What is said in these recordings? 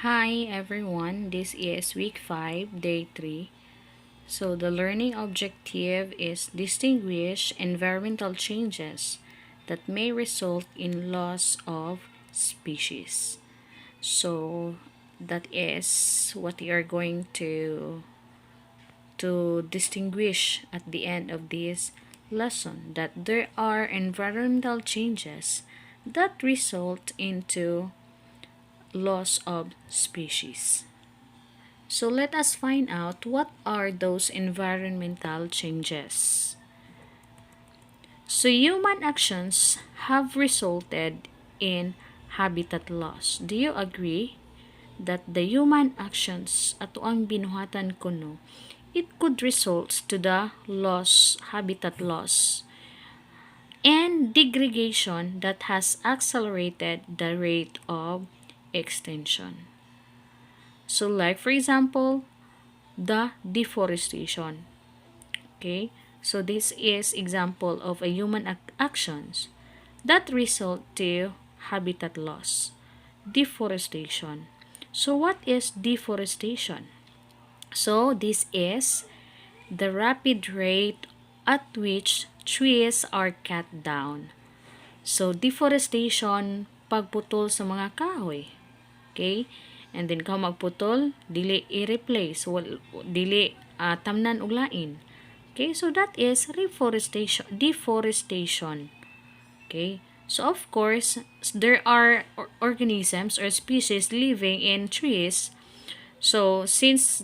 Hi everyone, this is week 5, day 3. So the learning objective is distinguish environmental changes that may result in loss of species. So that is what we are going to distinguish at the end of this lesson, that there are environmental changes that result into loss of species. So let us find out what are those environmental changes. So human actions have resulted in habitat loss. Do you agree that the human actions ato ang binuhatan kuno, it could result to the habitat loss and degradation that has accelerated the rate of extinction. So like for example, the deforestation. Okay, so this is example of a human actions that result to habitat loss. Deforestation. So what is deforestation? So this is the rapid rate at which trees are cut down. So deforestation, pagputol sa mga kahoy. Okay? And then ka magputol, dili i-replace, dili tamnan og lain. Okay, so that is deforestation. Okay, so of course, there are organisms or species living in trees. So, since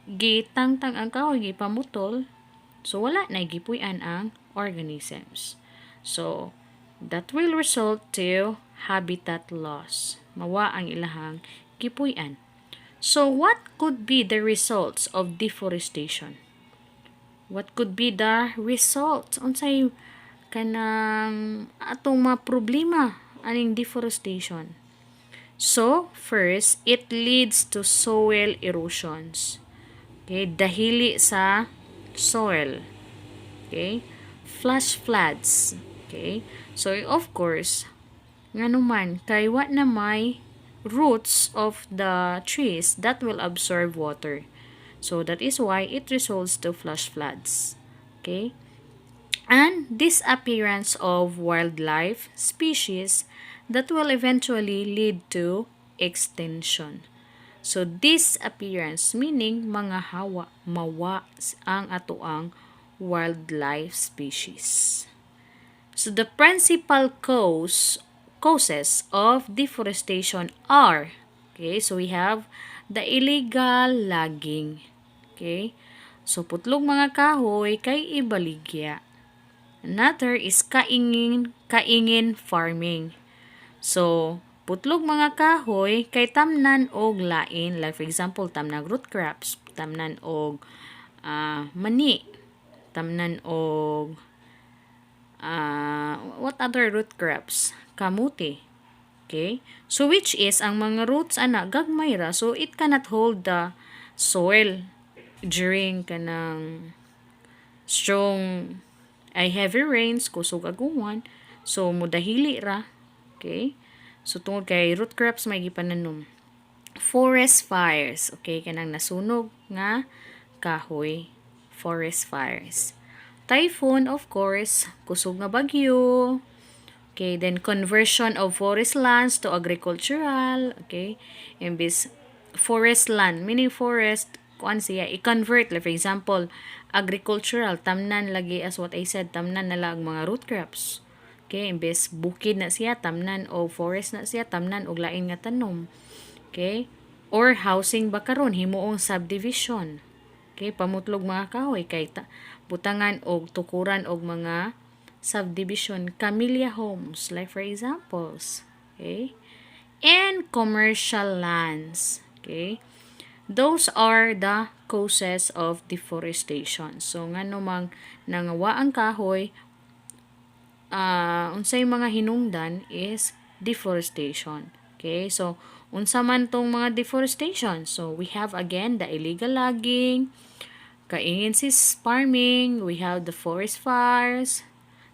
gitangtang ang kahoy, gipamutol, so wala na gipuy-an ang organisms. So, that will result to habitat loss. Mawa ang ilahang gipuy-an. So, what could be the results of deforestation? What could be the result? Unsay kanang atong mga problema aning deforestation? So, first, it leads to soil erosions. Okay, dahili sa soil. Okay? Flash floods. Okay? So, of course, nganuman, kay wa na may roots of the trees that will absorb water. So that is why it results to flash floods. Okay? And disappearance of wildlife species that will eventually lead to extinction. So disappearance meaning mga mawa ang atoang wildlife species. So the principal causes of deforestation are, okay, so we have the illegal logging. Okay? So, putlog mga kahoy kay ibaligya. Another is kaingin farming. So, putlog mga kahoy kay tamnan og lain. Like for example, tamnan root crops, tamnan og mani, tamnan og what other root crops? Kamuti. Okay? So, which is, ang mga roots, gagmay ra. So, it cannot hold the soil during kanang strong heavy rains, kusog aguman. So, mudahili ra. Okay? So, tungod kay root crops may gipananom. Forest fires. Okay? Kanang nasunog nga kahoy. Forest fires. Typhoon, of course. Kusog nga bagyo. Okay? Then, conversion of forest lands to agricultural. Okay? Imbis forest land, meaning forest, kuan siya, i-convert. Like for example, agricultural, tamnan lagi as what I said, tamnan na lang mga root crops. Okay, imbes bukid na siya, tamnan o forest na siya, tamnan og lain nga tanom. Okay? Or housing ba karon himuong subdivision. Okay, pamutlog mga kahoy kay butangan og tukuran og mga subdivision, camellia homes, like for examples. Okay? And commercial lands. Okay? Those are the causes of deforestation. So, ngano mang nangawa ang kahoy, unsay mga hinungdan is deforestation. Okay? So, unsa man tong mga deforestation? So, we have again the illegal logging, kaingensis farming, we have the forest fires,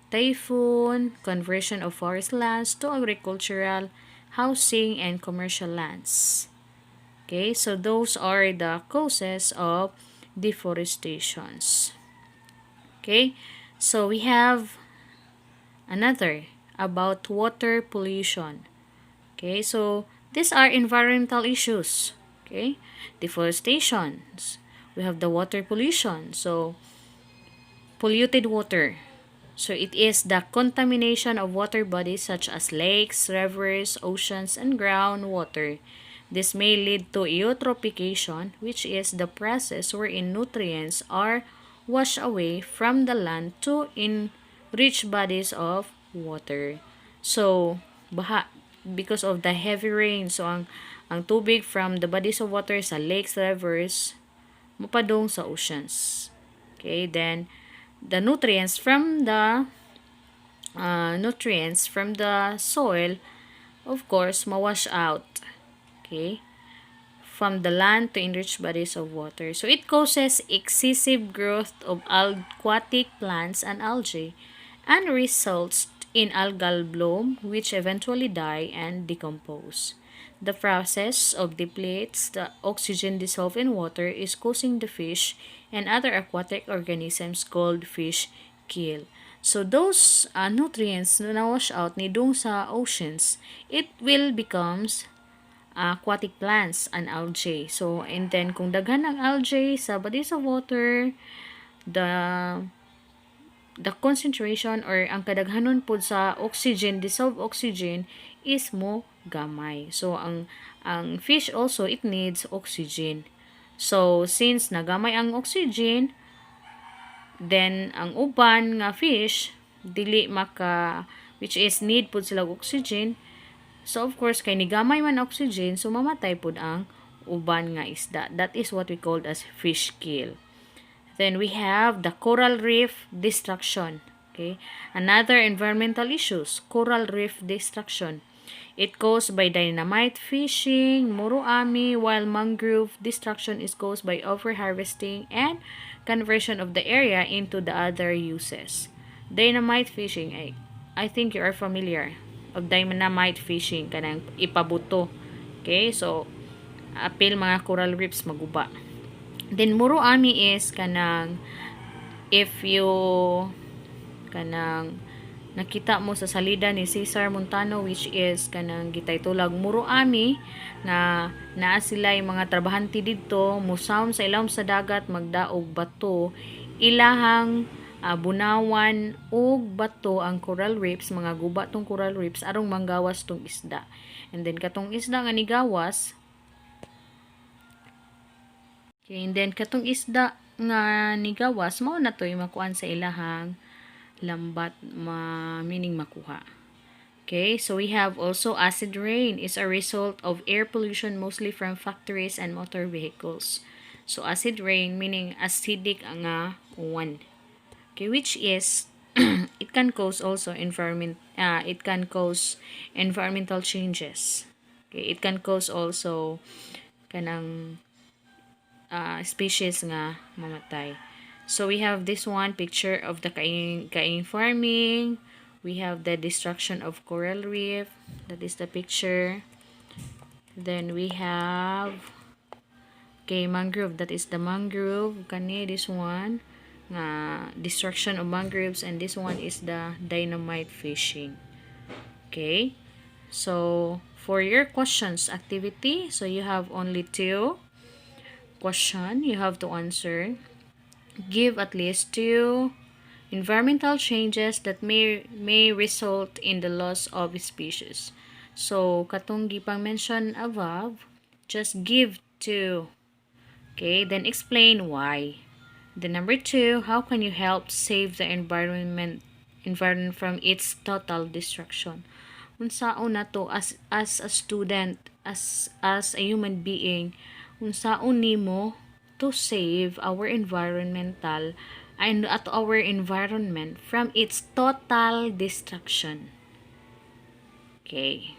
typhoon, conversion of forest lands to agricultural, housing, and commercial lands. Okay, so those are the causes of deforestations. Okay, so we have another about water pollution. Okay, so these are environmental issues. Okay, deforestations. We have the water pollution. So, polluted water. So, it is the contamination of water bodies such as lakes, rivers, oceans, and groundwater. This may lead to eutrophication, which is the process wherein nutrients are washed away from the land to enrich bodies of water. So, baha, because of the heavy rain, so ang tubig from the bodies of water sa lakes, rivers, mapadong sa oceans. Okay, then the nutrients from the soil, of course, mawash out. Okay, from the land to enrich bodies of water. So it causes excessive growth of aquatic plants and algae and results in algal bloom, which eventually die and decompose. The process of depletes the oxygen dissolved in water is causing the fish and other aquatic organisms called fish kill. So those nutrients na wash out ni dung sa oceans, it will becomes aquatic plants and algae. So, and then kung daghan ang algae sa bodies of water, the concentration or ang kadaghanon po sa oxygen, dissolved oxygen is mo gamay. So, ang fish also, it needs oxygen. So, since nagamay ang oxygen, then ang uban nga fish, dili which is need po sila oxygen. So, of course, kay nigamay man oxygen, so mamatay po ang uban nga isda. That is what we call as fish kill. Then we have the coral reef destruction. Okay, another environmental issues, coral reef destruction. It caused by dynamite fishing, muroami, while mangrove destruction is caused by overharvesting and conversion of the area into the other uses. Dynamite fishing, I think you are familiar of dynamite fishing, kanang ipabuto. Okay, so apil mga coral reefs maguba. Then muroami is kanang if you kanang nakita mo sa salida ni Cesar Montano, which is kanang gitaytulag muroami na naa sila yung mga trabahante didto musaom sa ilawom sa dagat magdaog bato ilahang bunawan ug bato ang coral reefs, mga guba tong coral reefs arong manggawas tong isda. And then katong isda nga nigawas, okay, and then katong isda nga nigawas mao na toy makuan sa ilahang lambat, meaning makuha. Okay, so we have also acid rain is a result of air pollution mostly from factories and motor vehicles. So acid rain meaning acidic nga uwan. Okay, which is it can cause also it can cause environmental changes. Okay, it can cause also kanang species nga mamatay. So we have this one picture of the kaing farming. We have the destruction of coral reef. That is the picture. Then we have mangrove. That is the mangrove. Kani this one destruction of mangroves, and this one is the dynamite fishing. Okay, so for your questions activity, so you have only 2 question you have to answer. Give at least 2 environmental changes that may result in the loss of species. So katong gipang mention above, just give 2. Okay, then explain why. The number 2, how can you help save the environment from its total destruction? Unsaon nato as a student, as a human being, unsaon nimo to save our environmental and at our environment from its total destruction. Okay.